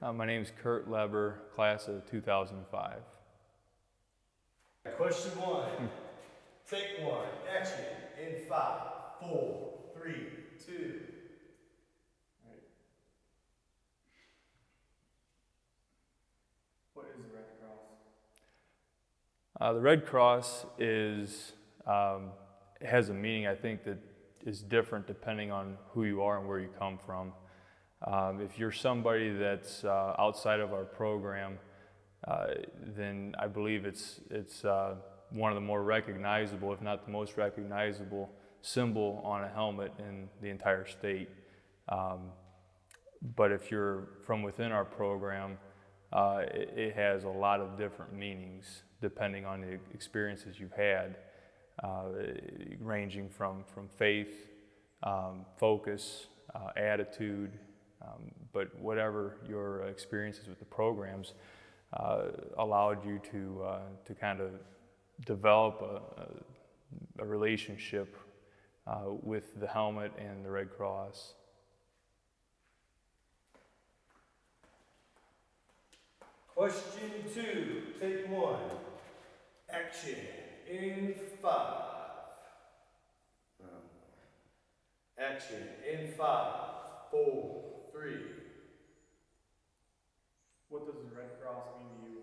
My name is Kurt Leber, class of 2005. Question one. Take one. Action. In 5, 4, 3, 2. Right. What is the Red Cross? The Red Cross has a meaning, I think, that is different depending on who you are and where you come from. If you're somebody that's outside of our program, then I believe it's one of the more recognizable, if not the most recognizable, symbol on a helmet in the entire state. But if you're from within our program, it has a lot of different meanings depending on the experiences you've had, ranging from faith, focus, attitude, but whatever your experiences with the programs allowed you to kind of develop a relationship with the helmet and the Red Cross. Question 2. Take one. Action. In 5. Action. In 5, 4, 3. What does the Red Cross mean to you?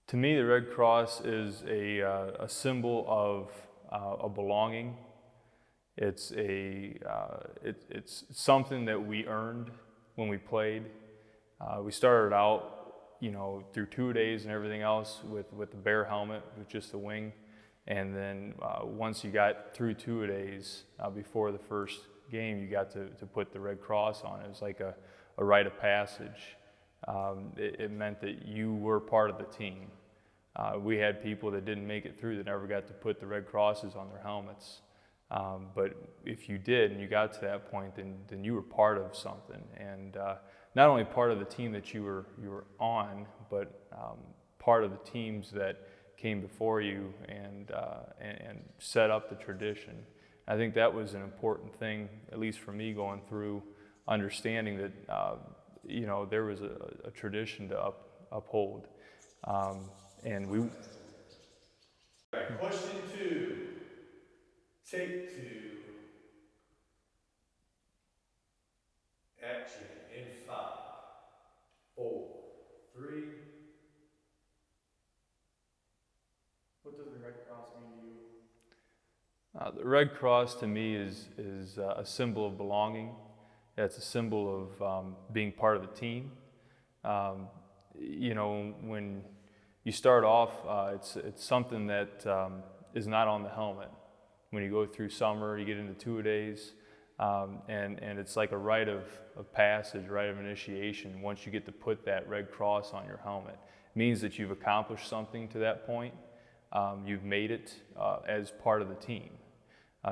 To me, the Red Cross is a symbol of a belonging. It's something that we earned when we played. We started out, through 2 days and everything else with the bare helmet, with just the wing. And then once you got through 2 days, before the first game, you got to put the Red Cross on. It was like a rite of passage. It meant that you were part of the team. We had people that didn't make it through that never got to put the Red Crosses on their helmets. But if you did and you got to that point, then you were part of something. And not only part of the team that you were on, but part of the teams that came before you and set up the tradition. I think that was an important thing, at least for me, going through understanding that there was a tradition to uphold. And we. Question 2. Take 2. Action. In 5, 4, 3. What does the Red Cross mean to you? The Red Cross to me is a symbol of belonging. It's a symbol of being part of a team. When you start off, it's something that is not on the helmet. When you go through summer, you get into 2 days, and it's like a rite of passage, rite of initiation. Once you get to put that Red Cross on your helmet, it means that you've accomplished something to that point. You've made it as part of the team.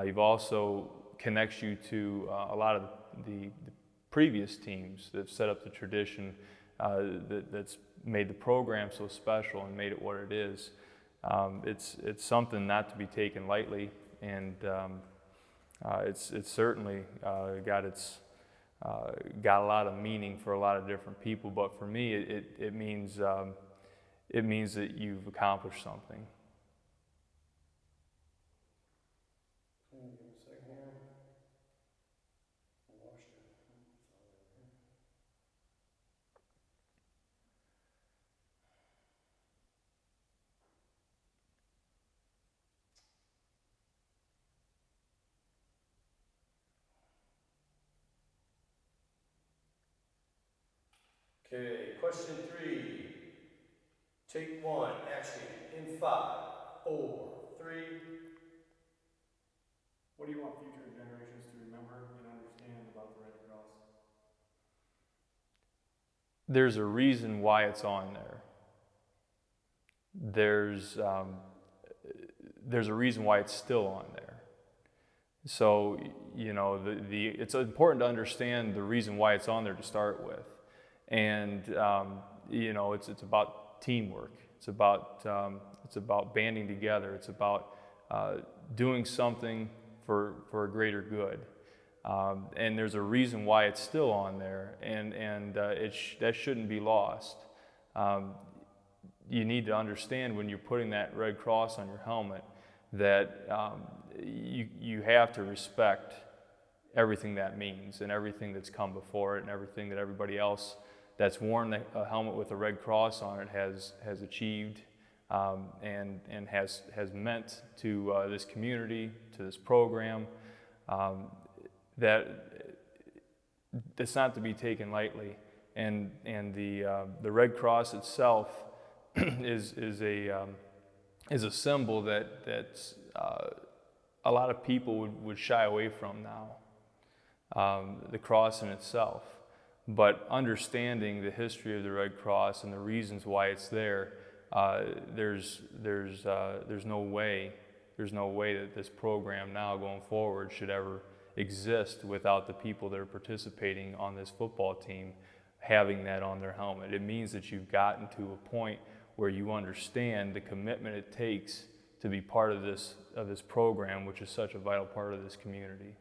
You've also connects you to a lot of the previous teams that set up the tradition that's made the program so special and made it what it is. It's something not to be taken lightly, and it's certainly got a lot of meaning for a lot of different people. But for me, it means that you've accomplished something. Okay, question 3. Take 1. Action. In 5, 4, 3. What do you want future generations to remember and understand about the Red Cross? There's a reason why it's on there. There's a reason why it's still on there. So, it's important to understand the reason why it's on there to start with. And, it's about teamwork. It's about banding together. It's about doing something for a greater good. And there's a reason why it's still on there, and that shouldn't be lost. You need to understand when you're putting that red cross on your helmet that you have to respect everything that means and everything that's come before it and everything that everybody else that's worn a helmet with a red cross on it has achieved and has meant to this community, to this program. That's not to be taken lightly, and the Red Cross itself is a symbol that a lot of people would shy away from now. The cross in itself, but understanding the history of the Red Cross and the reasons why it's there, there's no way that this program now going forward should ever exist without the people that are participating on this football team having that on their helmet. It means that you've gotten to a point where you understand the commitment it takes to be part of this program, which is such a vital part of this community.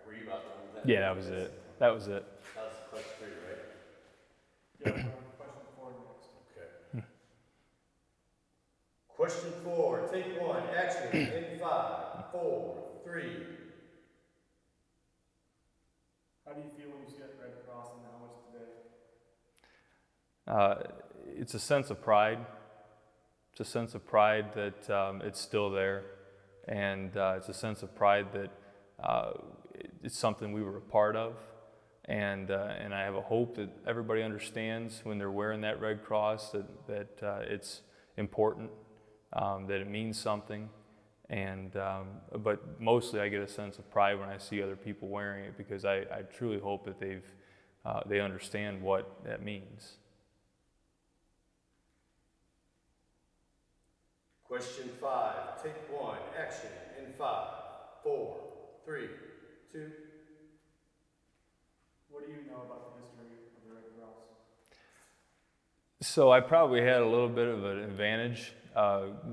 Were you about done with that? Yeah, that was it. That was it. That was question 3, right? Yeah, question 4 next. Okay. Question 4, take 1, action, in 5, 4, 3. How do you feel when you see that red cross on the helmets today? It's a sense of pride. It's a sense of pride that it's still there, and it's a sense of pride that it's something we were a part of, and I have a hope that everybody understands when they're wearing that red cross that it's important, that it means something, and but mostly I get a sense of pride when I see other people wearing it, because I truly hope that they understand what that means. Question 5, take 1, action, in 5, 4, 3, 2. What do you know about the history of the Red Cross? So I probably had a little bit of an advantage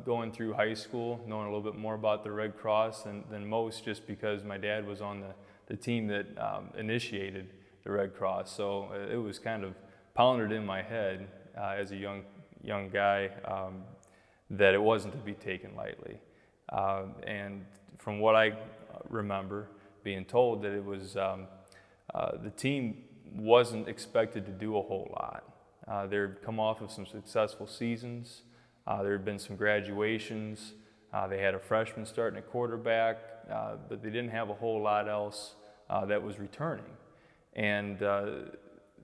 going through high school, knowing a little bit more about the Red Cross than most, just because my dad was on the team that initiated the Red Cross. So it was kind of pounded in my head as a young guy that it wasn't to be taken lightly. And from what I remember being told, that it was the team wasn't expected to do a whole lot. They'd come off of some successful seasons. There had been some graduations. They had a freshman starting at quarterback, but they didn't have a whole lot else that was returning. And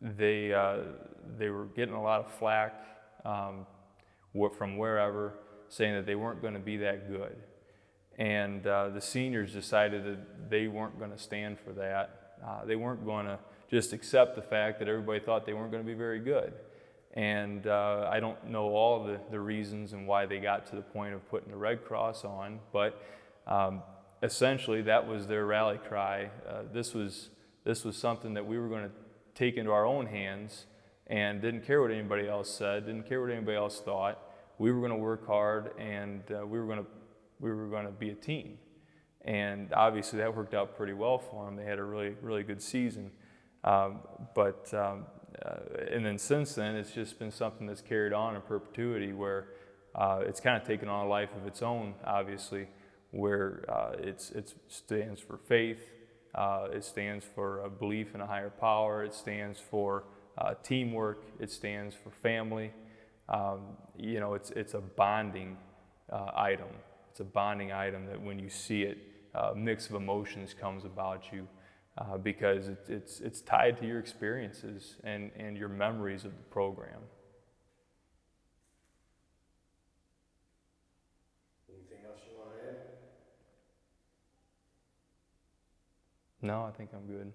they were getting a lot of flack from wherever, saying that they weren't going to be that good. And the seniors decided that they weren't going to stand for that. They weren't going to just accept the fact that everybody thought they weren't going to be very good. And I don't know all the reasons and why they got to the point of putting the Red Cross on, but essentially that was their rally cry. This was something that we were going to take into our own hands, and didn't care what anybody else said, didn't care what anybody else thought. We were going to work hard, and we were going to be a team. And obviously that worked out pretty well for them. They had a really, really good season. And then since then, it's just been something that's carried on in perpetuity, where it's kind of taken on a life of its own, obviously, where it stands for faith, it stands for a belief in a higher power, it stands for teamwork, it stands for family. It's a bonding item. It's a bonding item that when you see it, a mix of emotions comes about you. Because it's tied to your experiences and your memories of the program. Anything else you want to add? No, I think I'm good.